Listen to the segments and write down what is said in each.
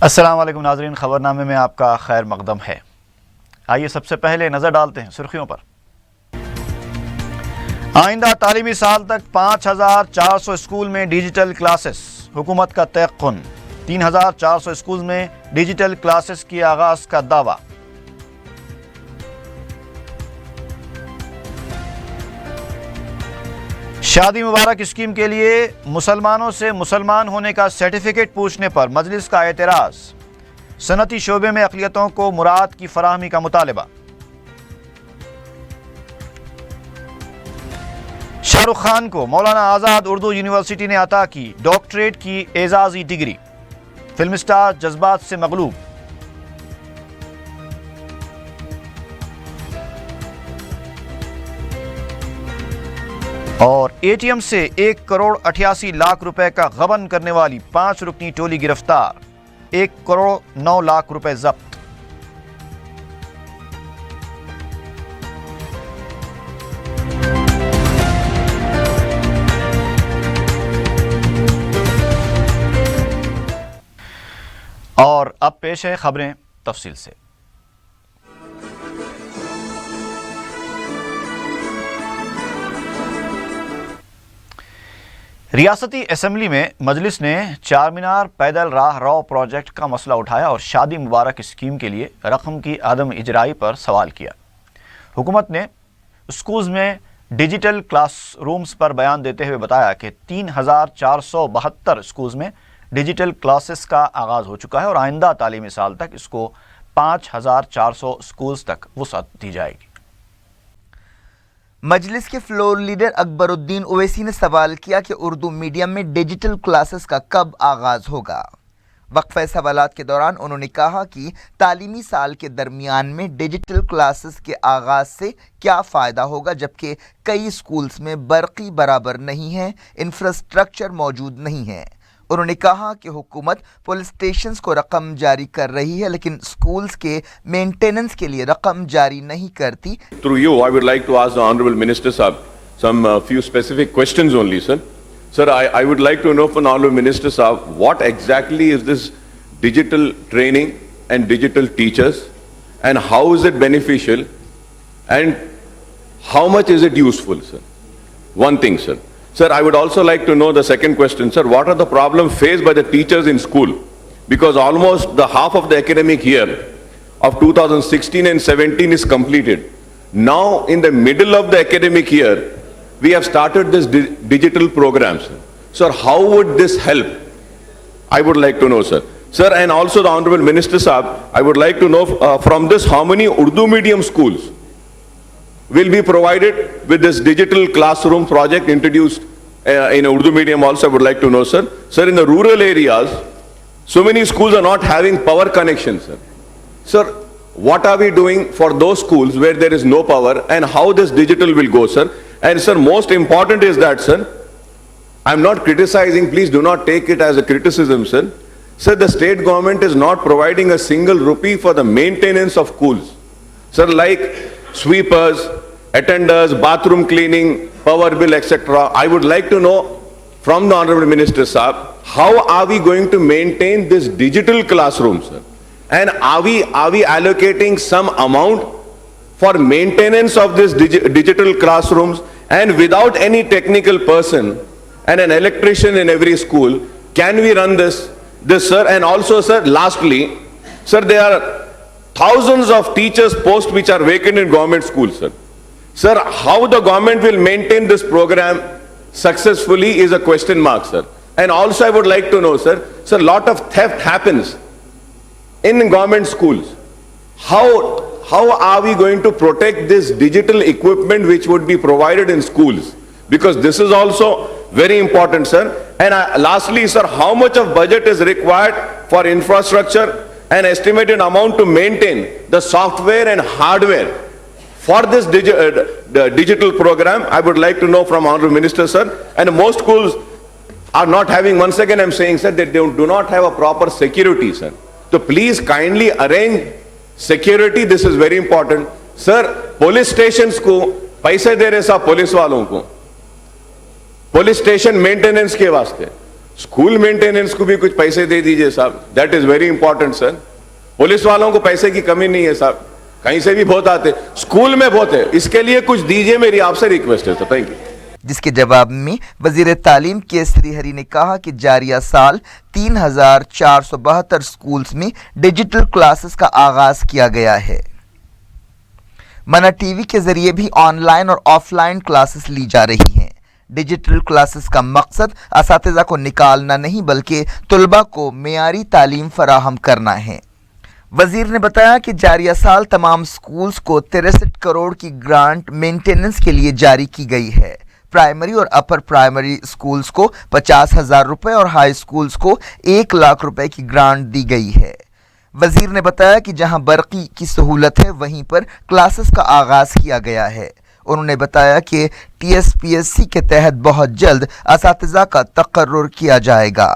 السلام علیکم ناظرین، خبرنامے میں آپ کا خیر مقدم ہے۔ آئیے سب سے پہلے نظر ڈالتے ہیں سرخیوں پر۔ آئندہ تعلیمی سال تک 5400 اسکول میں ڈیجیٹل کلاسز، حکومت کا تیقن۔ 3400 اسکول میں ڈیجیٹل کلاسز کی آغاز کا دعویٰ۔ شادی مبارک اسکیم کے لیے مسلمانوں سے مسلمان ہونے کا سرٹیفکیٹ پوچھنے پر مجلس کا اعتراض۔ صنعتی شعبے میں اقلیتوں کو مراعات کی فراہمی کا مطالبہ۔ شاہ رخ خان کو مولانا آزاد اردو یونیورسٹی نے عطا کی ڈاکٹریٹ کی اعزازی ڈگری۔ فلم اسٹار جذبات سے مغلوب۔ اور اے ٹی ایم سے 1 کروڑ 88 لاکھ روپے کا غبن کرنے والی 5 رکنی ٹولی گرفتار۔ 1 کروڑ 9 لاکھ روپے ضبط۔ اور اب پیش ہے خبریں تفصیل سے۔ ریاستی اسمبلی میں مجلس نے چار مینار پیدل راہ رو پروجیکٹ کا مسئلہ اٹھایا اور شادی مبارک اسکیم کے لیے رقم کی عدم اجرائی پر سوال کیا۔ حکومت نے اسکولز میں ڈیجیٹل کلاس رومز پر بیان دیتے ہوئے بتایا کہ 3472 اسکولز میں ڈیجیٹل کلاسز کا آغاز ہو چکا ہے اور آئندہ تعلیمی سال تک اس کو 5400 اسکولز تک وسعت دی جائے گی۔ مجلس کے فلور لیڈر اکبر الدین اویسی نے سوال کیا کہ اردو میڈیم میں ڈیجیٹل کلاسز کا کب آغاز ہوگا۔ وقفہ سوالات کے دوران انہوں نے کہا کہ تعلیمی سال کے درمیان میں ڈیجیٹل کلاسز کے آغاز سے کیا فائدہ ہوگا، جبکہ کئی اسکولز میں برقی برابر نہیں ہے، انفراسٹرکچر موجود نہیں ہے۔ انہوں نے کہا کہ حکومت پولیس اسٹیشنز کو رقم جاری کر رہی ہے لیکن اسکولز کے مینٹیننس کے لیے رقم جاری نہیں کرتی۔ Through you, I would like to ask the Honorable Minister Sahab some few specific questions only, sir. Sir, I would like to know from the Honorable Minister Sahab, what exactly is this digital training and digital teachers, and how is it beneficial, and how much is it useful, sir? One thing, sir. Sir, I would also like to know the second question, sir. What are the problems faced by the teachers in school? Because almost the half of the academic year of 2016 and 17 is completed. Now, in the middle of the academic year, we have started this digital program, sir. Sir, how would this help? I would like to know, sir. Sir, and also the Honorable Minister Sahab, I would like to know from this how many Urdu medium schools will be provided with this digital classroom project introduced in Urdu medium also. I would like to know, sir. Sir, in the rural areas, so many schools are not having power connections, sir. Sir, what are we doing for those schools where there is no power, and how this digital will go, sir? And sir, most important is that, sir, I'm not criticizing, please do not take it as a criticism, sir. Sir, the state government is not providing a single rupee for the maintenance of schools. Sir, like sweepers, attenders, bathroom cleaning, power bill, etc. I would like to know from the Honorable Minister Sahab, how are we going to maintain this digital classroom, sir? And are we allocating some amount for maintenance of this digital classrooms? And without any technical person and an electrician in every school, can we run this, sir? And also, sir, lastly, sir, there are thousands of teachers posts which are vacant in government schools, sir. Sir, how the government will maintain this program successfully is a question mark, sir. And also I would like to know, sir, a lot of theft happens in government schools. How are we going to protect this digital equipment which would be provided in schools? Because this is also very important, sir. And lastly, sir, how much of budget is required for infrastructure and estimated amount to maintain the software and hardware for this digital program? I would like to know from Honorable Minister, sir. And most schools are not having, once again I'm saying, sir, that they do not have a proper security, sir. So please kindly arrange security. This is very important. Sir, police stations को पैसे दे रहे साहब police वालों को, police station maintenance के वास्ते, school maintenance को भी कुछ पैसे दे दीजिए साहब, that is very important sir. Police वालों को पैसे की कमी नहीं है साहब, कहीं से भी बहुत आते, स्कूल में बहुत है, इसके लिए कुछ दीजिए, मेरी आपसे रिक्वेस्ट है। Thank you. जिसके जवाब में वजीर तालीम केसरी हरी ने कहा कि जारिया साल 3,472 स्कूल्स में डिजिटल क्लासेस का आगाज किया गया है। मना टीवी के जरिए भी ऑनलाइन और ऑफलाइन क्लासेस ली जा रही हैं। डिजिटल क्लासेस का मकसद असातिज़ा को निकालना नहीं बल्कि तुलबा को मेयारी तालीम फराहम करना है। वजीर ने बताया कि जारिया साल तमाम स्कूल्स को 63 करोड़ की ग्रांट मेंटेनेंस के लिए जारी की गई है। प्राइमरी और अपर प्राइमरी स्कूल्स को 50,000 रुपए और हाई स्कूल्स को 1 लाख रुपए की ग्रांट दी गई है। वजीर ने बताया कि जहां बरकी की सहूलत है वहीं पर क्लासेस का आगाज किया गया है। उन्होंने बताया कि TSPSC के तहत बहुत जल्द असातिज़ा का तकर्रुर किया जाएगा।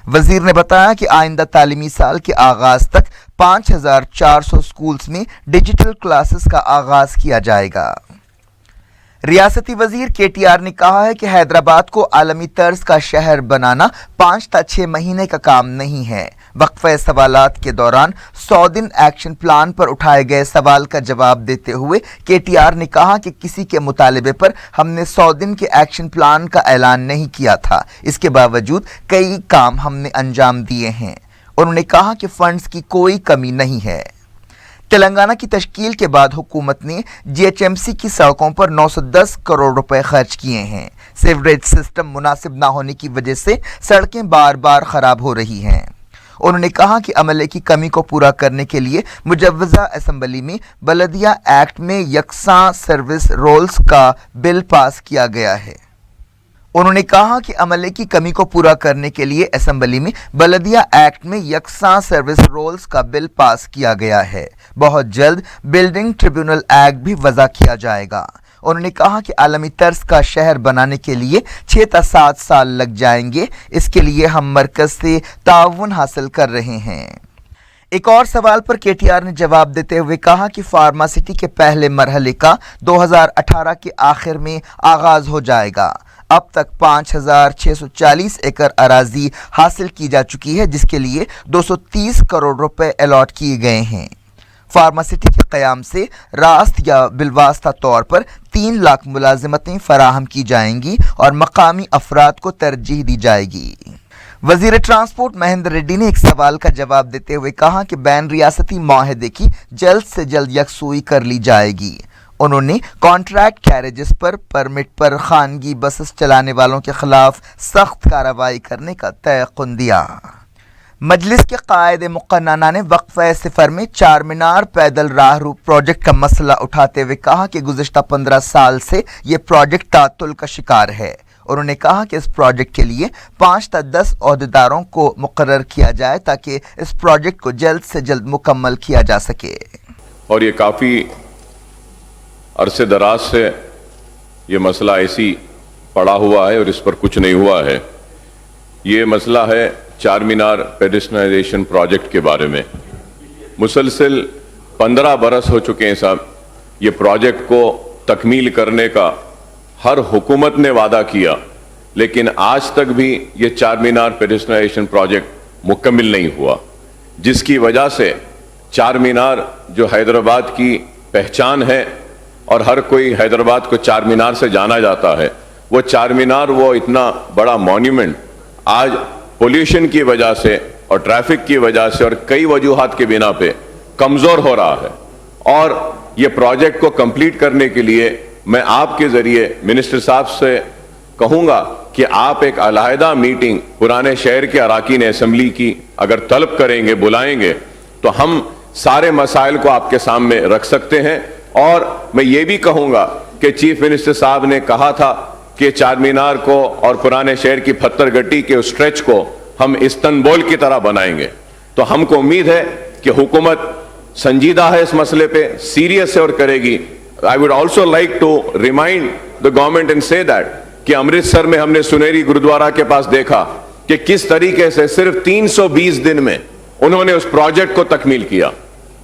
वजीर ने बताया कि आइंदा तालीमी साल के आगाज तक 5,400 स्कूल्स में डिजिटल क्लासेस का आगाज किया जाएगा। रियासती वजीर KTR ने कहा है कि हैदराबाद को आलमी तर्ज का शहर बनाना 5 या 6 महीने का काम नहीं है। वक्फे सवालात के दौरान 100 दिन एक्शन प्लान पर उठाए गए सवाल का जवाब देते हुए KTR ने कहा कि किसी के मुतालिबे पर हमने 100 दिन के एक्शन प्लान का ऐलान नहीं किया था, इसके बावजूद कई काम हमने अंजाम दिए हैं। उन्होंने कहा कि फंड्स की कोई कमी नहीं है। तेलंगाना की तश्कील के बाद हुकूमत ने GHMC की सड़कों पर 910 करोड़ रुपए खर्च किए हैं। सीवरेज सिस्टम मुनासिब ना होने की वजह से सड़कें बार बार खराब हो रही हैं। उन्होंने कहा कि अमले की कमी को पूरा करने के लिए मुजव्वज़ा असम्बली में बलदिया एक्ट में यकसां सर्विस रोल्स का बिल पास किया गया है। उन्होंने कहा कि अमले की कमी को पूरा करने के लिए असेंबली में बलदिया एक्ट में यकसां सर्विस रोल्स का बिल पास किया गया है। बहुत जल्द बिल्डिंग ट्रिब्यूनल एक्ट भी वज़ा किया जाएगा। उन्होंने कहा कि आलमी तर्ज का शहर बनाने के लिए 6 या 7 साल लग जाएंगे। इसके लिए हम मरकज से ताउन हासिल कर रहे हैं। एक और सवाल पर KTR ने जवाब देते हुए कहा कि फार्मासिटी के पहले मरहले का 2018 के आखिर में आगाज हो जाएगा। अब तक 5,640 एकड़ अराजी हासिल की जा चुकी है, जिसके लिए 230 करोड़ रुपए अलॉट किए गए हैं। फार्मासिटी के क़याम से रास्त या बिलवास्ता तौर पर 3 लाख मुलाजिमतें फराहम की जाएंगी और मकामी अफराद को तरजीह दी जाएगी। वजीर ट्रांसपोर्ट महेंद्र रेड्डी ने एक सवाल का जवाब देते हुए कहा कि बैन रियासती माहदे की जल्द से जल्द यकसुई कर ली जाएगी। उन्होंने कॉन्ट्रैक्ट कैरेजेस पर परमिट पर खानगी बसेस चलाने वालों के खिलाफ सख्त कार्रवाई करने का तयक़ुन दिया। मजलिस के कायद मुक़न्नना ने वक्फ़े सिफर में चार मीनार पैदल राहरू प्रोजेक्ट का मसला उठाते हुए कहा कि गुज़िश्ता 15 साल से ये प्रोजेक्ट तातुल का शिकार है। उन्होंने कहा कि इस प्रोजेक्ट के लिए 5 या 10 ओहदेदारों को मुकर्रर किया जाए ताकि इस प्रोजेक्ट को जल्द से जल्द मुकम्मल किया जा सके। और ये काफ़ी अरसे दराज से ये मसला ऐसी पड़ा हुआ है और इस पर कुछ नहीं हुआ है। ये मसला है चार मीनार पेडेस्ट्रियनाइजेशन प्रोजेक्ट के बारे में। मुसलसल 15 बरस हो चुके हैं साहब, ये प्रोजेक्ट को तकमील करने का हर हुकूमत ने वादा किया, लेकिन आज तक भी ये चार मीनार पेडेस्ट्रियनाइजेशन प्रोजेक्ट मुकम्मल नहीं हुआ, जिसकी वजह से चार मीनार जो हैदराबाद की पहचान है और हर कोई हैदराबाद को चार मीनार से जाना जाता है, वो चार मीनार वो इतना बड़ा मॉन्यूमेंट आज पोल्यूशन की वजह से और ट्रैफिक की वजह से और कई वजूहात के बिना पे कमज़ोर हो रहा है। और ये प्रोजेक्ट को कंप्लीट करने के लिए मैं आपके ज़रिए मिनिस्टर साहब से कहूँगा कि आप एक अलहदा मीटिंग पुराने शहर के अराकीन असम्बली की अगर तलब करेंगे, बुलाएंगे, तो हम सारे मसाइल को आपके सामने रख सकते हैं। और मैं ये भी कहूँगा कि चीफ मिनिस्टर साहब ने कहा था कि चार मीनार को और पुराने शहर की पत्थर गट्टी के स्ट्रेच को हम इस्तांबुल की तरह बनाएंगे। तो हमको उम्मीद है कि हुकूमत संजीदा है इस मसले पे, सीरियस है और करेगी। I would also like to remind the government and say that कि अमृतसर में हमने सुनेरी गुरुद्वारा के पास देखा कि किस तरीके से सिर्फ 320 दिन में उन्होंने उस प्रोजेक्ट को तकमील किया,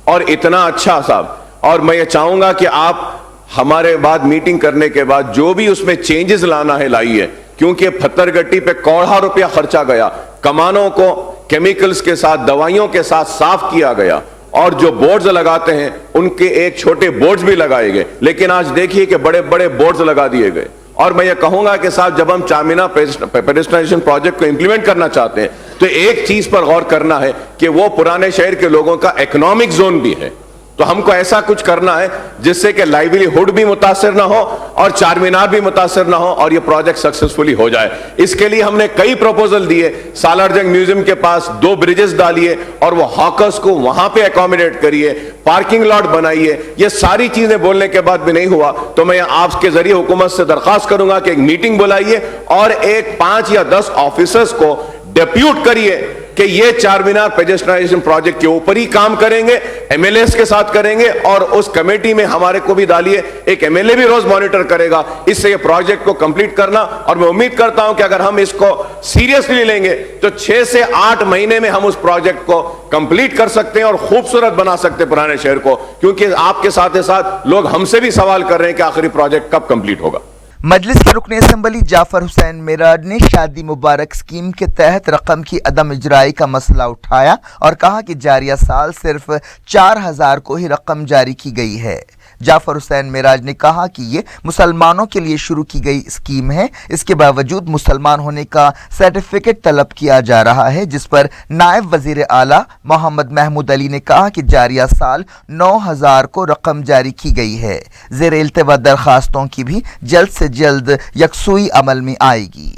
और इतना अच्छा साहब। और मैं ये चाहूंगा कि आप हमारे बाद मीटिंग करने के बाद जो भी उसमें चेंजेस लाना है लाइए, کیونکہ پتھر گٹی پہ کروڑوں روپیہ خرچا گیا, کمانوں کو کیمیکلز کے ساتھ, دوائیوں کے ساتھ صاف کیا گیا, اور جو بورڈز لگاتے ہیں ان کے ایک چھوٹے بورڈز بھی لگائے گئے, لیکن آج دیکھیے کہ بڑے بڑے بورڈز لگا دیے گئے. اور میں یہ کہوں گا کہ صاحب جب ہم چارمینار پیڈسٹرائزیشن پروجیکٹ کو امپلیمنٹ کرنا چاہتے ہیں تو ایک چیز پر غور کرنا ہے کہ وہ پرانے شہر کے لوگوں کا اکنامک زون بھی ہے. تو ہم کو ایسا کچھ کرنا ہے جس سے کہ لائیولی ہوڈ بھی متاثر نہ ہو اور چارمینار بھی متاثر نہ ہو, اور یہ پروجیکٹ سکسیسفلی ہو جائے. اس کے لیے ہم نے کئی پروپوزل دیے, سالار جنگ میوزیم کے پاس 2 بریجز ڈالیے اور وہ ہاکرز کو وہاں پہ اکوموڈیٹ کریے, پارکنگ لاٹ بنائیے. یہ ساری چیزیں بولنے کے بعد بھی نہیں ہوا تو میں آپ کے ذریعے حکومت سے درخواست کروں گا کہ ایک میٹنگ بلائیے اور ایک 5 یا 10 آفیسرز کو ڈیپیوٹ کریے کہ یہ چارمینار پیڈسٹرائزیشن پروجیکٹ کے اوپر ہی کام کریں گے, ایم ایل ایز کے ساتھ کریں گے, اور اس کمیٹی میں ہمارے کو بھی ڈالیے, ایک ایم ایل اے بھی روز مانیٹر کرے گا. اس سے یہ پروجیکٹ کو کمپلیٹ کرنا, اور میں امید کرتا ہوں کہ اگر ہم اس کو سیریسلی لیں گے تو 6 سے 8 مہینے میں ہم اس پروجیکٹ کو کمپلیٹ کر سکتے ہیں اور خوبصورت بنا سکتے ہیں پرانے شہر کو, کیونکہ آپ کے ساتھ ساتھ لوگ ہم سے بھی سوال کر رہے ہیں کہ آخری پروجیکٹ کب کمپلیٹ ہوگا. مجلس کے رکن اسمبلی جعفر حسین میراج نے شادی مبارک اسکیم کے تحت رقم کی عدم اجرائی کا مسئلہ اٹھایا اور کہا کہ جاریہ سال صرف 4000 کو ہی رقم جاری کی گئی ہے. جعفر حسین میراج نے کہا کہ یہ مسلمانوں کے لیے شروع کی گئی اسکیم ہے, اس کے باوجود مسلمان ہونے کا سرٹیفکیٹ طلب کیا جا رہا ہے, جس پر نائب وزیر اعلیٰ محمد محمود علی نے کہا کہ جاریہ سال 9000 کو رقم جاری کی گئی ہے. زیر التوا درخواستوں کی بھی جلد سے جلد یکسوئی عمل میں آئے گی.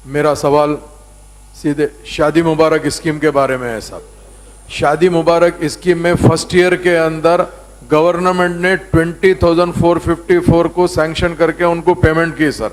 میرا سوال سیدھے شادی مبارک اسکیم کے بارے میں ہے صاحب. شادی مبارک اسکیم میں فرسٹ ایئر کے اندر گورنمنٹ نے 20,454 کو سینکشن کر کے ان کو پیمنٹ کی سر,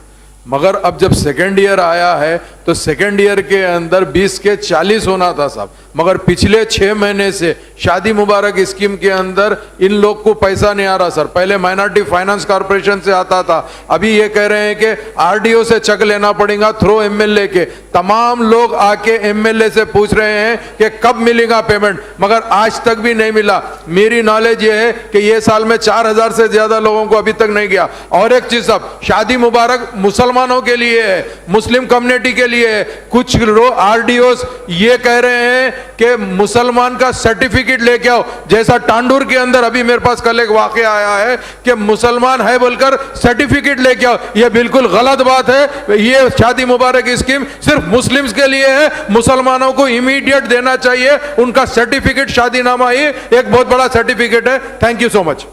مگر اب جب سیکنڈ ایئر آیا ہے تو سیکنڈ ایئر کے اندر 20 کے 40 ہونا تھا صاحب, مگر پچھلے 6 مہینے سے شادی مبارک اسکیم کے اندر ان لوگ کو پیسہ نہیں آ رہا سر. پہلے مائنارٹی فائنانس کارپوریشن سے آتا تھا, ابھی یہ کہہ رہے ہیں کہ آر ڈی او سے چیک لینا پڑے گا تھرو ایم ایل اے کے. تمام لوگ آ کے ایم ایل اے سے پوچھ رہے ہیں کہ کب ملے گا پیمنٹ, مگر آج تک بھی نہیں ملا. میری نالج یہ ہے کہ یہ سال میں 4000 سے زیادہ لوگوں کو ابھی تک نہیں گیا. اور ایک چیز صاحب, شادی مبارک مسلمانوں کے لیے ہے, مسلم کمیونٹی کے لیے ہے. کچھ آر ڈی اوز یہ کہہ رہے ہیں کہ مسلمان کا سرٹیفکیٹ لے کے آؤ, جیسا ٹانڈور کے اندر ابھی میرے پاس کل ایک واقعہ آیا ہے کہ مسلمان ہے بول کر سرٹیفکیٹ لے کے آؤ. یہ بالکل غلط بات ہے. یہ شادی مبارک اسکیم صرف مسلمز کے لیے ہے, مسلمانوں کو امیڈیٹ دینا چاہیے ان کا سرٹیفکیٹ. شادی نامہ ہی ایک بہت بڑا سرٹیفکیٹ ہے. تھینک یو سو مچ.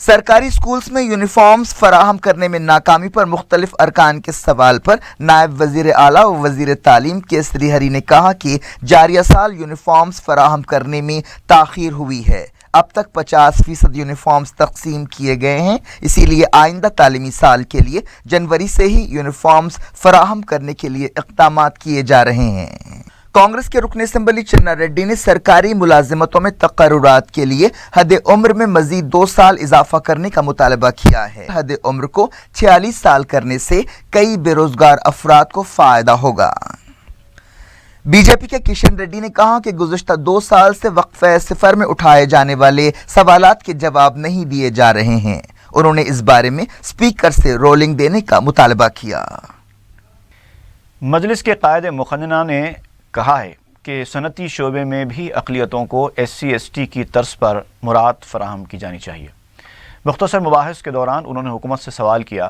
سرکاری سکولز میں یونیفارمز فراہم کرنے میں ناکامی پر مختلف ارکان کے سوال پر نائب وزیر اعلیٰ و وزیر تعلیم کیسری ہری نے کہا کہ جاریہ سال یونیفارمز فراہم کرنے میں تاخیر ہوئی ہے. اب تک 50% یونیفارمز تقسیم کیے گئے ہیں, اسی لیے آئندہ تعلیمی سال کے لیے جنوری سے ہی یونیفارمز فراہم کرنے کے لیے اقدامات کیے جا رہے ہیں. کانگریس کے رکن اسمبلی چنا ریڈی نے سرکاری ملازمتوں میں تقررات کے لیے حد عمر میں مزید 2 سال اضافہ کرنے کا مطالبہ کیا ہے. حد عمر کو 46 سال کرنے سے کئی بے روزگار افراد کو فائدہ ہوگا. بی جے پی کے کشن ریڈی نے کہا کہ گزشتہ 2 سال سے وقفہ صفر میں اٹھائے جانے والے سوالات کے جواب نہیں دیے جا رہے ہیں. انہوں نے اس بارے میں اسپیکر سے رولنگ دینے کا مطالبہ کیا. مجلس کے قائد مقننہ نے کہا ہے کہ صنعتی شعبے میں بھی اقلیتوں کو SC/ST کی طرز پر مراعات فراہم کی جانی چاہیے. مختصر مباحث کے دوران انہوں نے حکومت سے سوال کیا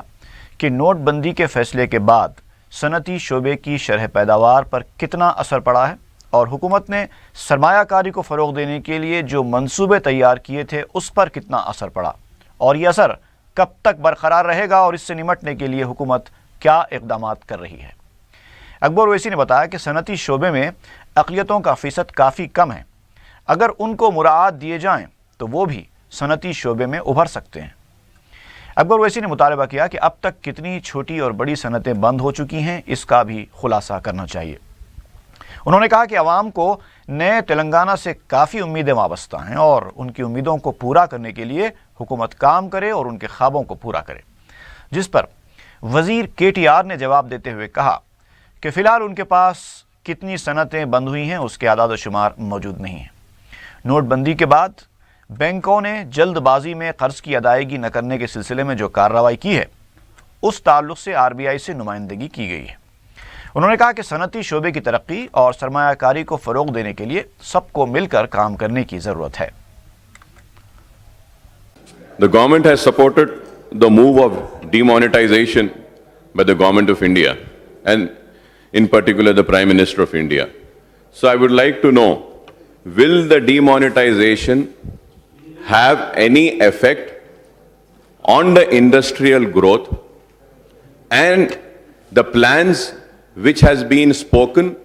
کہ نوٹ بندی کے فیصلے کے بعد صنعتی شعبے کی شرح پیداوار پر کتنا اثر پڑا ہے اور حکومت نے سرمایہ کاری کو فروغ دینے کے لیے جو منصوبے تیار کیے تھے اس پر کتنا اثر پڑا, اور یہ اثر کب تک برقرار رہے گا اور اس سے نمٹنے کے لیے حکومت کیا اقدامات کر رہی ہے. اکبر اویسی نے بتایا کہ صنعتی شعبے میں اقلیتوں کا فیصد کافی کم ہے. اگر ان کو مراعات دیے جائیں تو وہ بھی صنعتی شعبے میں ابھر سکتے ہیں. اکبر اویسی نے مطالبہ کیا کہ اب تک کتنی چھوٹی اور بڑی صنعتیں بند ہو چکی ہیں, اس کا بھی خلاصہ کرنا چاہیے. انہوں نے کہا کہ عوام کو نئے تلنگانہ سے کافی امیدیں وابستہ ہیں اور ان کی امیدوں کو پورا کرنے کے لیے حکومت کام کرے اور ان کے خوابوں کو پورا کرے. جس پر وزیر KTR نے جواب دیتے ہوئے کہا کہ فی الحال ان کے پاس کتنی صنعتیں بند ہوئی ہیں اس کے اعداد و شمار موجود نہیں ہیں. نوٹ بندی کے بعد بینکوں نے جلد بازی میں قرض کی ادائیگی نہ کرنے کے سلسلے میں جو کارروائی کی ہے اس تعلق سے RBI سے نمائندگی کی گئی ہے. उन्होंने कहा कि सनती शोबे की तरक्की और सरमायाकारी को फ़रोग़ देने के लिए सबको मिलकर काम करने की ज़रूरत है। The government has supported the move of demonetization by the government of India and in particular the Prime Minister of India. So I would like to know, will the demonetization have any effect on the industrial growth and the plans which has been spoken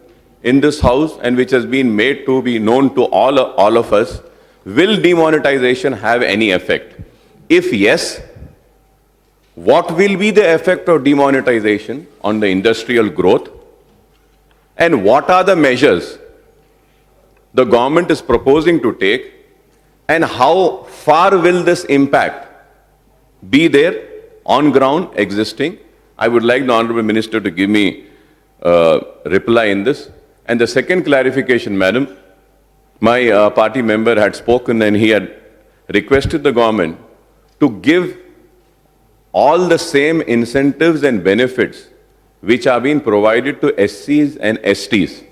in this house and which has been made to be known to all of us, will demonetization have any effect? If yes, what will be the effect of demonetization on the industrial growth? And what are the measures the government is proposing to take? And how far will this impact be there on ground existing? I would like the Honorable Minister to give me a reply in this. And the second clarification, Madam, my party member had spoken and he had requested the government to give all the same incentives and benefits which are being provided to SCs and STs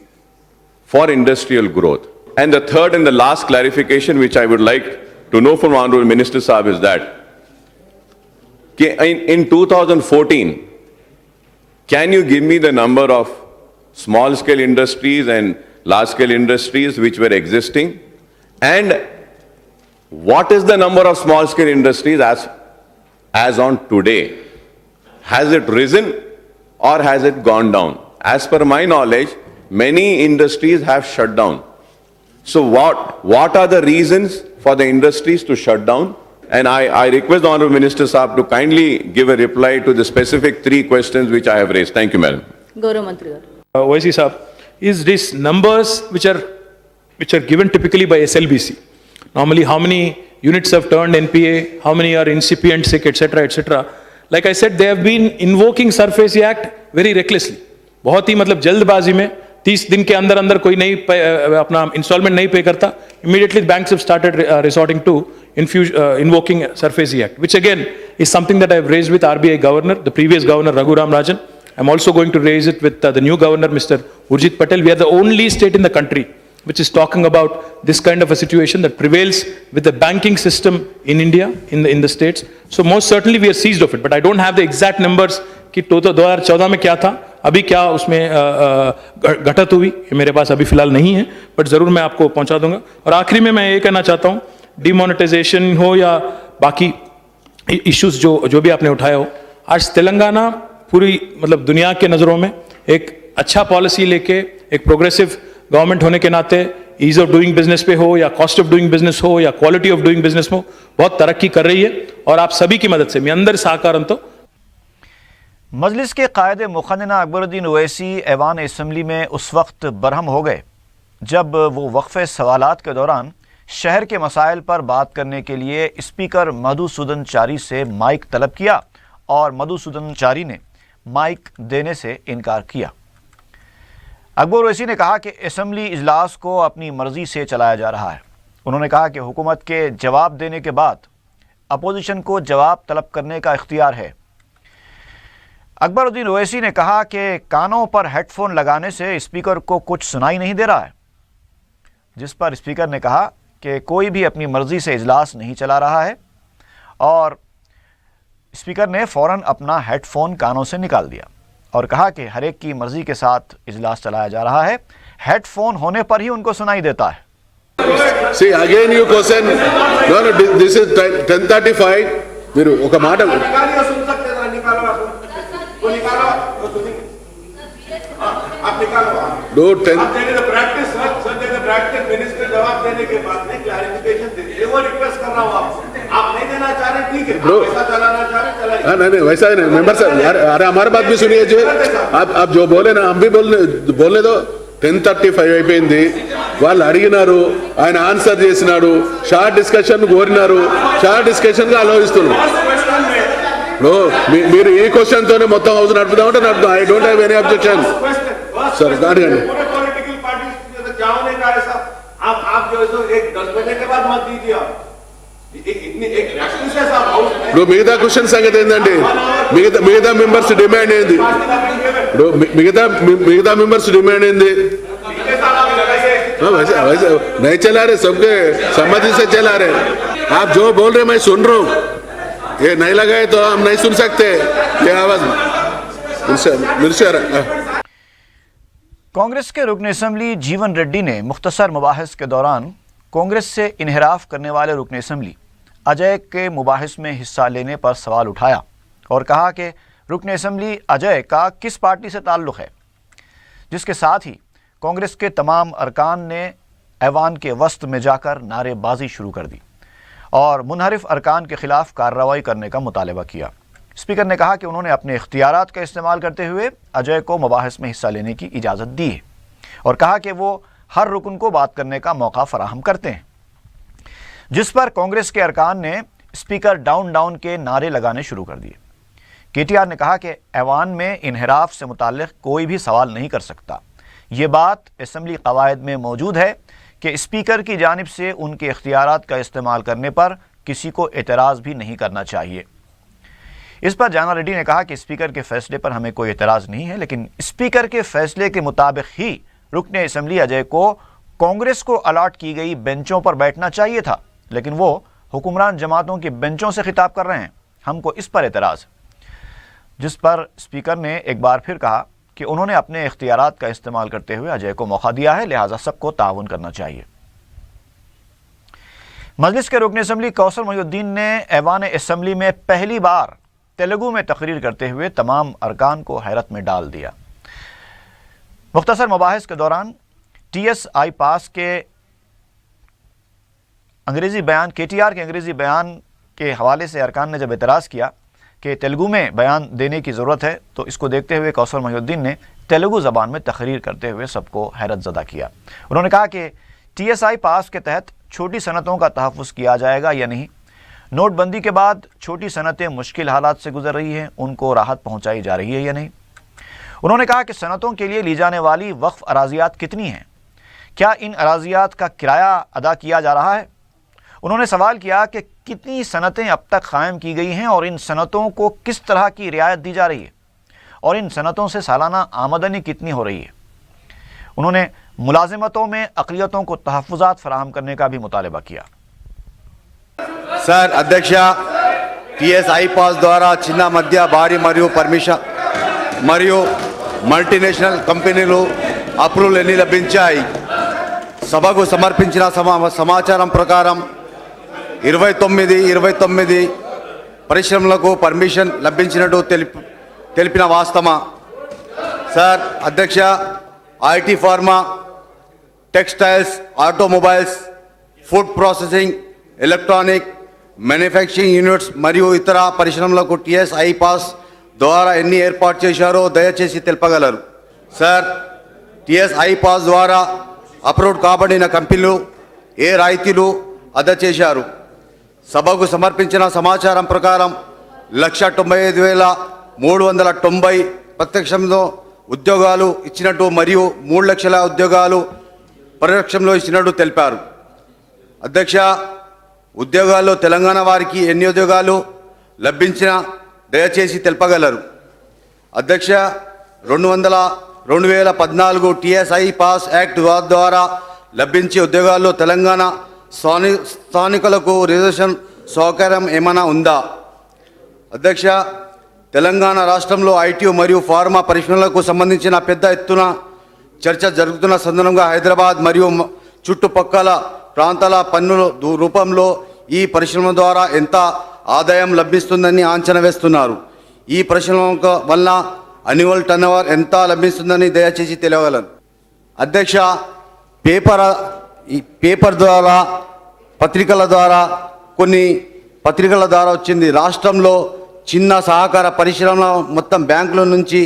for industrial growth. And the third and the last clarification which I would like to know from Honorable Minister Saab is that in 2014, can you give me the number of small-scale industries and large-scale industries which were existing? And what is the number of small-scale industries as on today? Has it risen or has it gone down? As per my knowledge, many industries have shut down. So what are the reasons for the industries to shut down? And I request the Honorable Minister Saab to kindly give a reply to the specific 3 questions which I have raised. Thank you, Madam. Gaurav Mantri garu. OIC Saab, is this numbers which are given typically by SLBC? Normally, how many units have turned NPA, how many are incipient sick, etc., etc. Like I said, they have been invoking SARFAESI Act very recklessly. बहुत ही मतलब जल्दबाजी में 30 दिन के अंदर अंदर कोई नहीं अपना इंस्टॉलमेंट नहीं पे करता, immediately banks have started resorting to invoking SARFAESI Act, which again is something that I have raised with RBI Governor, the previous Governor Raghuram Rajan. I'm also going to raise it with the new Governor, Mr. Urjit Patel. We are the only state in the country which is talking about this kind of a situation that prevails with the banking system in India, in the states. So most certainly we are seized of it, but I don't have the exact numbers कि total 2014 में क्या था, अभी क्या उसमें घटत हुई, ये मेरे पास अभी फिलहाल नहीं है, बट ज़रूर मैं आपको पहुंचा दूंगा. और आखिरी में मैं ये कहना चाहता हूँ, डिमोनेटाइजेशन हो या बाकी इश्यूज जो भी आपने उठाया हो, आज तेलंगाना पूरी मतलब दुनिया के नज़रों में एक अच्छा पॉलिसी लेके एक प्रोग्रेसिव गवर्नमेंट होने के नाते ईज ऑफ डूइंग बिजनेस पे हो या कॉस्ट ऑफ डूइंग बिजनेस हो या क्वालिटी ऑफ डूइंग बिजनेस हो, बहुत तरक्की कर रही है. और आप सभी की मदद से मैं अंदर सहकार तो मजलिस के कायदे मुखन्ना अकबरुद्दीन ओवैसी ऐवान असम्बली में उस वक्त बरहम हो गए जब वो वक्फे सवालात के दौरान शहर के मसाइल पर बात करने के लिए स्पीकर मधुसूदन चारी से माइक तलब किया और मधुसूदन चारी ने माइक देने से इनकार किया. अकबर ओवैसी ने कहा कि असम्बली इजलास को अपनी मर्जी से चलाया जा रहा है. उन्होंने कहा कि हुकूमत के जवाब देने के बाद अपोजिशन को जवाब तलब करने का इख्तियार है. अकबरुद्दीन ओवैसी ने कहा कि कानों पर हेडफोन लगाने से स्पीकर को कुछ सुनाई नहीं दे रहा है, जिस पर स्पीकर ने कहा कि कोई भी अपनी मर्जी से इजलास नहीं चला रहा है और स्पीकर ने फ़ौरन अपना हेडफोन कानों से निकाल दिया और कहा कि हर एक की मर्जी के साथ इजलास चलाया जा रहा है, हेडफोन होने पर ही उनको सुनाई देता है. See again you question, no, this is 10:35. మీరు ఒక మాట दो 10 प्रैक्टिस मिनिस्टर जवाब देने के बाद में क्लैरिफिकेशन दीजिए, वो रिक्वेस्ट कर रहा हूँ आप नहीं देना चाह रहे, ठीक है, वैसा चलाना चाह रहे चलाइए. नहीं वैसा ही नहीं मेंबर साहब, अरे हमारी बात भी सुनिए जो आप जो बोले ना हम भी बोलने दो. 10:35 అయిపోయింది, వాళ్ళు అడిగినారు, ఆయన ఆన్సర్ చేసినాడు, షార్ట్ డిస్కషన్ కోరినారు, షార్ట్ డిస్కషన్ గా ఆలోచిస్తున్నారు. మీరు ఈ క్వశ్చన్ తోనే మొత్తం హౌస్ నడుపుదామంటే నడుపుదాం. I don't have any objection. Sir पूरे पॉलिटिकल पार्टी क्या होने का है साहब, आप जो एक 10 महीने के बाद मत दीजिए. इतनी एक reactions है साहब हाउस में ఇప్పుడు మిగతా క్వశ్చన్ సంగతి ఏంటండి? మిగతా మెంబర్స్ డిమాండ్ ఏంది? ఇప్పుడు మిగతా మెంబర్స్ డిమాండ్ ఏంది? वैसे नहीं चला रहे, सबके सम्मति से चला रहे. आप जो बोल रहे मैं सुन रहा हूँ. ये नहीं लगाए तो हम नहीं सुन सकते. ये आवाज मिर्शर. कांग्रेस के रुकन असम्बली जीवन रेड्डी ने मुख्तसर मुबाहिस के दौरान कांग्रेस से इन्हिराफ करने वाले रुकन असम्बली अजय के मुबाहिस में हिस्सा लेने पर सवाल उठाया और कहा कि रुकन असम्बली अजय का किस पार्टी से ताल्लुक़ है, जिसके साथ ही कांग्रेस के तमाम अरकान ने ऐवान के वस्त में जाकर नारेबाजी शुरू कर दी और मुनहरिफ अरकान के खिलाफ कार्रवाई करने का मुतालबा किया। स्पीकर ने कहा कि उन्होंने अपने इख्तियारात का इस्तेमाल करते हुए अजय को मुबाहिस में हिस्सा लेने की इजाज़त दी है और कहा कि वो हर रुकन को बात करने का मौका फराहम करते हैं, जिस पर कांग्रेस के अरकान ने स्पीकर डाउन डाउन के नारे लगाने शुरू कर दिए। KTR ने कहा कि ऐवान में इन्हिराफ से मुताल्लिक़ कोई भी सवाल नहीं कर सकता। ये बात असम्बली कवायद में मौजूद है कि स्पीकर की जानिब से उनके इख्तियारात का इस्तेमाल करने पर किसी को एतराज़ भी नहीं करना चाहिए। इस पर जाना रेड्डी ने कहा कि स्पीकर के फैसले पर हमें कोई एतराज़ नहीं है, लेकिन स्पीकर के फैसले के मुताबिक ही रुकने असम्बली अजय को कांग्रेस को अलाट की गई बेंचों पर बैठना चाहिए था, लेकिन वो हुक्मरान जमातों की बेंचों से खिताब कर रहे हैं। हमको इस पर एतराज़। जिस पर स्पीकर ने एक बार फिर कहा कि उन्होंने अपने इख्तियारात का इस्तेमाल करते हुए अजय को मौका दिया है, लिहाजा सबको ताउन करना चाहिए। मजलिस के रुकन असम्बली कौसर मोहिउद्दीन ने ऐवान असम्बली में पहली बार तेलुगु में तकरीर करते हुए तमाम अरकान को हैरत में डाल दिया। मुख्तसर मुबाहिस के दौरान TSI पास के अंग्रेज़ी बयान KTR के अंग्रेज़ी बयान के हवाले से अरकान ने जब एतराज़ किया कि तेलुगु में बयान देने की ज़रूरत है, तो इसको देखते हुए कौसर मोहिउद्दीन ने तेलुगु ज़बान में तकरीर करते हुए सबको हैरत ज़दा किया। उन्होंने कहा कि TSI पास के तहत छोटी सनतों का तहफ़्फ़ुज़ किया जाएगा या नहीं, नोटबंदी के बाद छोटी सनतें मुश्किल हालात से गुजर रही हैं, उनको राहत पहुँचाई जा रही है या नहीं। उन्होंने कहा कि सनतों के लिए ली जाने वाली वक्फ़ अराज़ियात कितनी हैं, क्या इन अराज़ियात का किराया अदा किया जा रहा है। उन्होंने सवाल किया कि कितनी सनतें अब तक कायम की गई हैं और इन सनतों को किस तरह की रियायत दी जा रही है और इन सनतों से सालाना आमदनी कितनी हो रही है। उन्होंने मुलाजिमतों में अक़लियतों को तहफ़्फ़ुज़ात फराहम करने का भी मुतालबा किया। सर अध्यक्ष, TSI पास द्वारा చిన్న మధ్య భారీ మరియు పర్మిషన్ మరియు మల్టీనేషనల్ కంపెనీలు అప్రూవల్ ఎన్ని లభించాయి? సభకు సమర్పించిన సమాచారం ప్రకారం 29 పరిశ్రమలకు పర్మిషన్ లభించినట్టు తెలిపిన వాస్తవమా? సార్ అధ్యక్ష, IT pharma, textiles, automobiles, food processing, electronic, manufacturing units మరియు ఇతర పరిశ్రమలకు TSI పాస్ ద్వారా ఎన్ని ఏర్పాటు చేశారో దయచేసి తెలుపగలరు? సార్, TSI పాస్ ద్వారా అప్రూవ్ కాబడిన కంపెనీలు ఏ రాయితీలు అదా చేశారు? సభకు సమర్పించిన సమాచారం ప్రకారం 195,390 ప్రత్యక్షంలో ఉద్యోగాలు ఇచ్చినట్టు మరియు 3 లక్షల ఉద్యోగాలు పరోక్షంలో ఇచ్చినట్టు తెలిపారు. అధ్యక్ష, ఉద్యోగాల్లో తెలంగాణ వారికి ఎన్ని ఉద్యోగాలు లభించినా దయచేసి తెలుపగలరు? అధ్యక్ష, 2014 TSI పాస్ యాక్ట్ ద్వారా లభించే ఉద్యోగాల్లో తెలంగాణ స్థానికులకు రిజర్వేషన్ సౌకర్యం ఏమైనా ఉందా? అధ్యక్ష, తెలంగాణ రాష్ట్రంలో IT మరియు ఫార్మా పరిశ్రమలకు సంబంధించిన పెద్ద ఎత్తున చర్చ జరుగుతున్న సందర్భంగా హైదరాబాద్ మరియు చుట్టుపక్కల ప్రాంతాల పన్నుల రూపంలో ఈ పరిశ్రమ ద్వారా ఎంత ఆదాయం లభిస్తుందని అంచనా వేస్తున్నారు? ఈ పరిశ్రమ వల్ల యాన్యువల్ టర్నోవర్ ఎంత లభిస్తుందని దయచేసి తెలియగలరు? అధ్యక్ష, పేపర్ ద్వారా కొన్ని పత్రికల ద్వారా వచ్చింది. రాష్ట్రంలో చిన్న సహకార పరిశ్రమల మొత్తం బ్యాంకుల నుంచి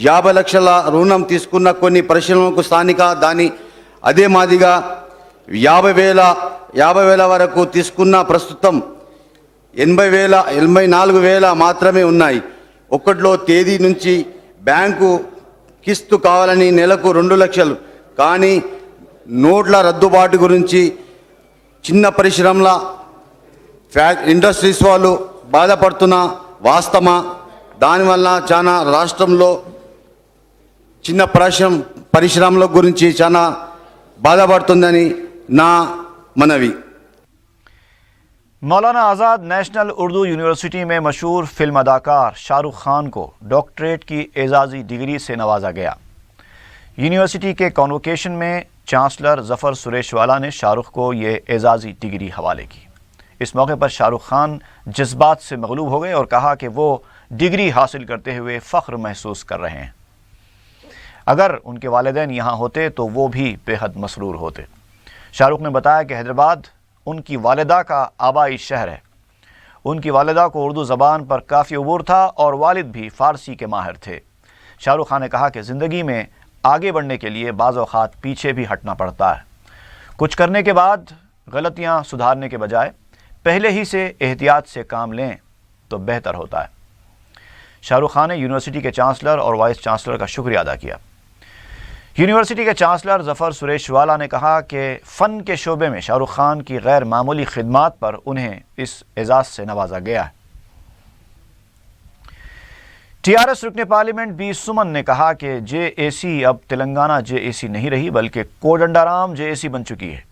50 లక్షల రుణం తీసుకున్న కొన్ని పరిశ్రమలకు స్థానిక దాని అదే మాదిగా 50,000 వరకు తీసుకున్న ప్రస్తుతం 84,000 మాత్రమే ఉన్నాయి. 1వ తేదీ నుంచి బ్యాంకు కిస్తు కావాలని నెలకు 2 లక్షలు, కానీ నోట్ల రద్దుబాటు గురించి చిన్న పరిశ్రమల ఇండస్ట్రీస్ వాళ్ళు బాధపడుతున్న వాస్తవమా? దానివల్ల చాలా రాష్ట్రంలో చిన్న పరిశ్రమల గురించి చాలా బాధపడుతుందని నా మనవి. मौलाना आज़ाद नेशनल उर्दू यूनिवर्सिटी में मशहूर फिल्म अदाकार शाहरुख खान को डॉक्टरेट की एजाज़ी डिग्री से नवाजा गया. यूनिवर्सिटी के कॉन्वोकेशन में चांसलर ज़फ़र सुरेशवाला ने शाहरुख को ये एजाज़ी डिग्री हवाले की. इस मौके पर शाहरुख खान जज्बात से मगलूब हो गए और कहा कि वो डिग्री हासिल करते हुए फ़ख्र महसूस कर रहे हैं. अगर उनके वालिदैन यहाँ होते तो वो भी बेहद मसरूर होते. शाहरुख ने बताया कि हैदराबाद उनकी वालिदा का आबाई शहर है. उनकी वालिदा को उर्दू ज़बान पर काफ़ी अबूर था और वालिद भी फ़ारसी के माहिर थे. शाहरुख खान ने कहा कि ज़िंदगी में आगे बढ़ने के लिए बाज़ औक़ात पीछे भी हटना पड़ता है. कुछ करने के बाद गलतियाँ सुधारने के बजाय पहले ही से एहतियात से काम लें तो बेहतर होता है. शाहरुख खान ने यूनिवर्सिटी के चांसलर और वाइस चांसलर का शुक्रिया अदा किया. यूनिवर्सिटी के चांसलर ज़फ़र सुरेशवाला ने कहा कि फ़न के शोबे में शाहरुख खान की गैर मामूली खिदमात पर उन्हें इस एजाज़ से नवाजा गया है. TRS रुकन पार्लियामेंट बी सुमन ने कहा कि JAC अब तेलंगाना JAC नहीं रही बल्कि कोदंडाराम JAC बन चुकी है.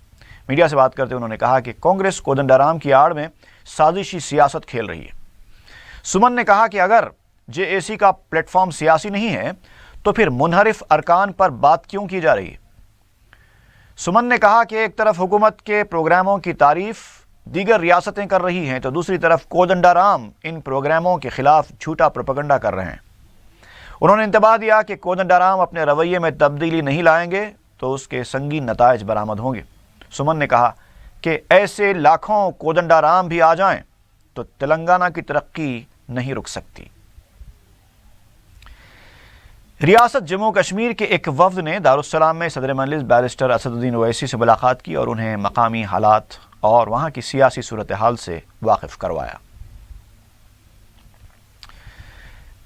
मीडिया से बात करते उन्होंने कहा कि कांग्रेस कोदंडाराम की आड़ में साजिशी सियासत खेल रही है. सुमन ने कहा कि अगर JAC का प्लेटफॉर्म सियासी नहीं है तो फिर मुनहरिफ अरकान पर बात क्यों की जा रही है. सुमन ने कहा कि एक तरफ हुकूमत के प्रोग्रामों की तारीफ दीगर रियासतें कर रही हैं तो दूसरी तरफ कोदंडाराम इन प्रोग्रामों के खिलाफ झूठा प्रोपेगेंडा कर रहे हैं. उन्होंने इंतबाह दिया कि कोदंडाराम अपने रवैये में तब्दीली नहीं लाएंगे तो उसके संगीन नताइज बरामद होंगे. सुमन ने कहा कि ऐसे लाखों कोदंडाराम भी आ जाएं तो तेलंगाना की तरक्की नहीं रुक सकती. रियासत जम्मू कश्मीर के एक वफ्द ने दारुस्सलाम में सदर मजलिस बैरिस्टर असदुद्दीन ओवैसी से मुलाकात की और उन्हें मकामी हालात और वहाँ की सियासी सूरत हाल से वाकिफ करवाया.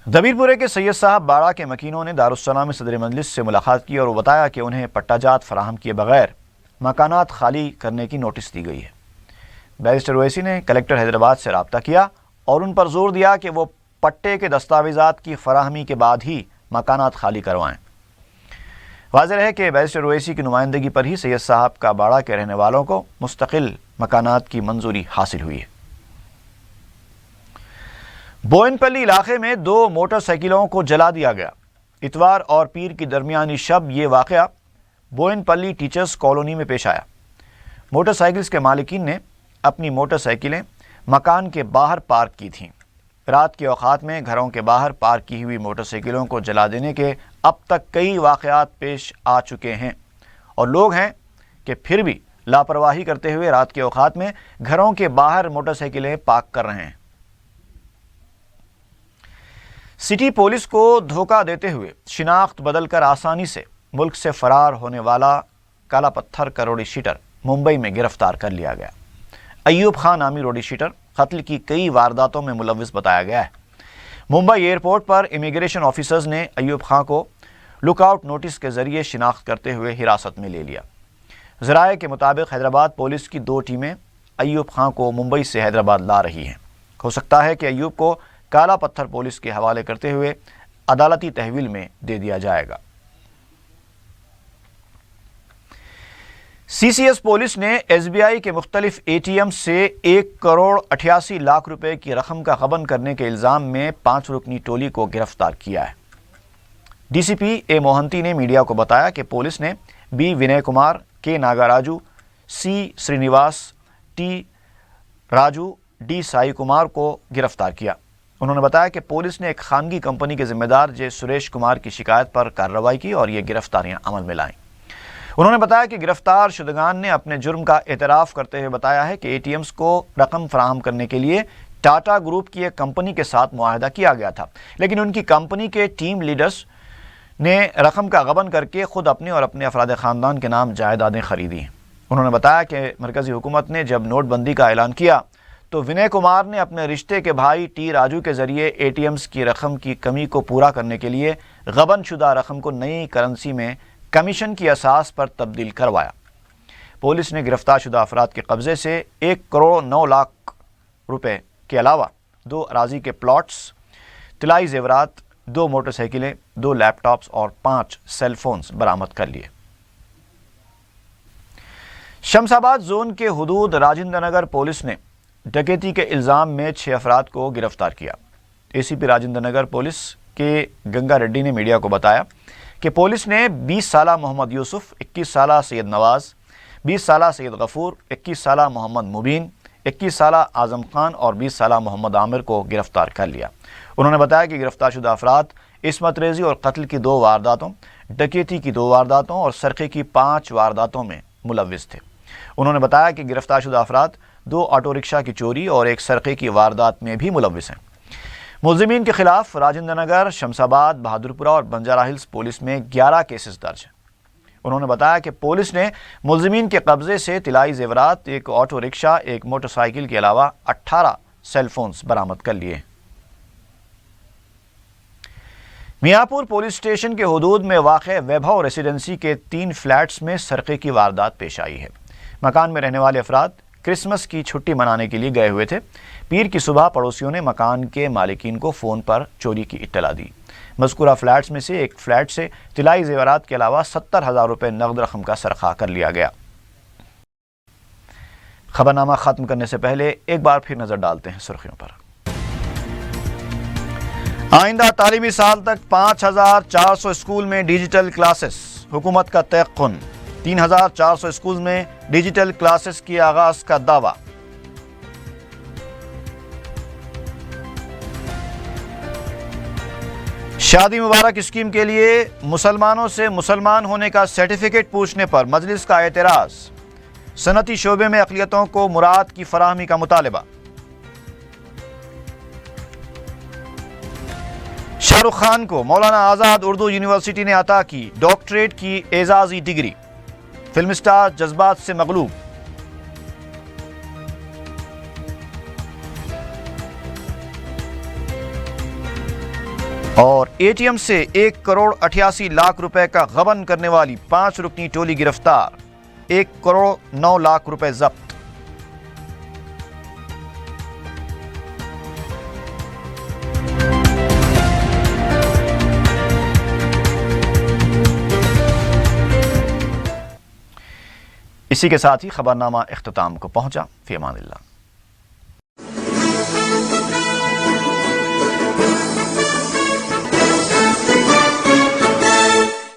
दबीरपुरे के सैयद साहब बाड़ा के मकीनों ने दारुस्सलाम में सदर मजलिस से मुलाकात की और बताया कि उन्हें पट्टाजात फराहम किए बगैर मकानात खाली करने की नोटिस दी गई है. बैरिस्टर ओवैसी ने कलेक्टर हैदराबाद से रब्ता किया और उन पर जोर दिया कि वो पट्टे के दस्तावेज़ात की फराहमी के बाद ही मकानात खाली करवाएं. वाज़ेह है कि बैरिस्टर ओवैसी की नुमाइंदगी पर ही सैयद साहब का बाड़ा के रहने वालों को मुस्तकिल मकानात की मंजूरी हासिल हुई है. बोयनपल्ली इलाके में 2 मोटरसाइकिलों को जला दिया गया. इतवार और पीर की दरमियानी शब ये वाक़या बोयनपल्ली टीचर्स कॉलोनी में पेश आया. मोटरसाइकिल्स के मालिकीन ने अपनी मोटरसाइकिलें मकान के बाहर पार्क की थीं. रात के औक़ात में घरों के बाहर पार्क की हुई मोटरसाइकिलों को जला देने के अब तक कई वाक़यात पेश आ चुके हैं और लोग हैं कि फिर भी लापरवाही करते हुए रात के औक़ात में घरों के बाहर मोटरसाइकिलें पार्क कर रहे हैं. सिटी पुलिस को धोखा देते हुए शिनाख्त बदलकर आसानी से मुल्क से फरार होने वाला काला पत्थर का रोडी शीटर मुंबई में गिरफ्तार कर लिया गया. अय्यूब खान नामी रोडी शीटर कत्ल की कई वारदातों में मुलव्विस बताया गया है. मुंबई एयरपोर्ट पर इमिग्रेशन ऑफिसर्स ने अय्यूब खान को लुकआउट नोटिस के जरिए शिनाख्त करते हुए हिरासत में ले लिया. ज़राए के मुताबिक हैदराबाद पुलिस की 2 टीमें अय्यूब खान को मुंबई से हैदराबाद ला रही हैं. हो सकता है कि अय्यूब को काला पत्थर पुलिस के हवाले करते हुए अदालती तहवील में दे दिया जाएगा. CCS पुलिस ने SBI के मुख्तलिफ ATM से 1 करोड़ 88 लाख रुपए की रकम का गबन करने के इल्ज़ाम में 5 रुकनी टोली को गिरफ्तार किया है. DCP A मोहंती ने मीडिया को बताया कि पुलिस ने B Vinay Kumar, K Nagaraju, C Srinivas, T Raju, D Sai Kumar को गिरफ्तार किया. उन्होंने बताया कि पुलिस ने एक खानगी कंपनी के जिम्मेदार J सुरेश कुमार की शिकायत पर कार्रवाई की और ये गिरफ्तारियां अमल में लाईं. उन्होंने बताया कि गिरफ्तार शुदगान ने अपने जुर्म का एतराफ़ करते हुए बताया है कि ATMs को रकम फराहम करने के लिए टाटा ग्रुप की एक कंपनी के साथ मुआहदा किया गया था, लेकिन उनकी कंपनी के टीम लीडर्स ने रकम का गबन करके खुद अपने और अपने अफराद ख़ानदान के नाम जायदादें खरीदी. उन्होंने बताया कि मरकज़ी हुकूमत ने जब नोटबंदी का ऐलान किया तो विनय कुमार ने अपने रिश्ते के भाई टी राजू के ज़रिए ATMs की रकम की कमी को पूरा करने के लिए गबन शुदा रकम को नई करेंसी में कमीशन की असास पर तब्दील करवाया. पुलिस ने गिरफ्तार शुदा अफराद के कब्ज़े से 1 करोड़ 9 लाख रुपए के अलावा 2 अराजी के प्लॉट्स, तिलाई जेवरात, 2 मोटरसाइकिलें, 2 लैपटॉप्स और 5 सेल फोन्स बरामद कर लिए। शमशाबाद जोन के हुदूद राजेंद्र नगर पुलिस ने डकैती के इल्ज़ाम में 6 अफराद को गिरफ्तार किया। एसीपी राजेंद्र नगर पुलिस के गंगा रेड्डी ने मीडिया को बताया कि पुलिस ने 20 साला मोहम्मद यूसुफ, 21 साला सैयद नवाज, 20 साला सैयद गफूर, 21 साला मोहम्मद मुबीन, 21 साला आजम खान और 20 साला मोहम्मद आमिर को गिरफ्तार कर लिया। उन्होंने बताया कि गिरफ्तार शुदा अफराद इस्मत रेजी और कत्ल की 2 वारदातों, डकैती की 2 वारदातों और सरक़े की 5 वारदातों में मुलव्विस थे। उन्होंने बताया कि गिरफ्तार शुदा अफराद 2 ऑटो रिक्शा की चोरी और 1 सरक़े की वारदात में भी मुलव्विस हैं। मुलजिमीन के खिलाफ राजेंद्र नगर, शमशाबाद, बहादुरपुरा और बंजारा हिल्स पुलिस में 11 केसेस दर्ज हैं। उन्होंने बताया कि पुलिस ने मुलजिमीन के कब्जे से तिलाई जेवरात, 1 ऑटो रिक्शा, 1 मोटरसाइकिल के अलावा 18 सेल फोन्स बरामद कर लिए। मियाँपुर पुलिस स्टेशन के हुदूद में वाक़े वैभव रेसिडेंसी के 3 फ्लैट्स में सरक़े की वारदात पेश आई है। मकान में रहने वाले अफराद क्रिसमस की छुट्टी मनाने के लिए गए हुए थे। पीर की सुबह पड़ोसियों ने मकान के मालिकीन को फ़ोन पर चोरी की इत्तला दी। मज़कूरा फ्लैट्स में से एक फ्लैट से तिलाई जेवरात के अलावा 70,000 रुपये नगद रकम का सरखा कर लिया गया। खबरनामा ख़त्म करने से पहले एक बार फिर नज़र डालते हैं सुर्खियों पर। आइंदा तालीमी साल तक 5,400 स्कूल में डिजिटल क्लासेस, हुकूमत का तयक़ुन। 3,400 स्कूल में डिजिटल क्लासेस की आगाज का दावा। शादी मुबारक स्कीम के लिए मुसलमानों से मुसलमान होने का सर्टिफिकेट पूछने पर मजलिस का एतराज। सनती शोबे में अक़लियतों को मुराद की फराहमी का मुतालिबा। शाहरुख खान को मौलाना आज़ाद उर्दू यूनिवर्सिटी ने अता की डॉक्टरेट की एजाज़ी डिग्री। फिल्म स्टार जज्बात से मगलूब। और एटीएम से 1 करोड़ 88 लाख रुपए का गबन करने वाली 5 रुकनी टोली गिरफ्तार। 1 करोड़ 9 लाख रुपए जब्त। इसी के साथ ही खबरनामा इख्तिताम को पहुंचा। फी अमानिल्लाह।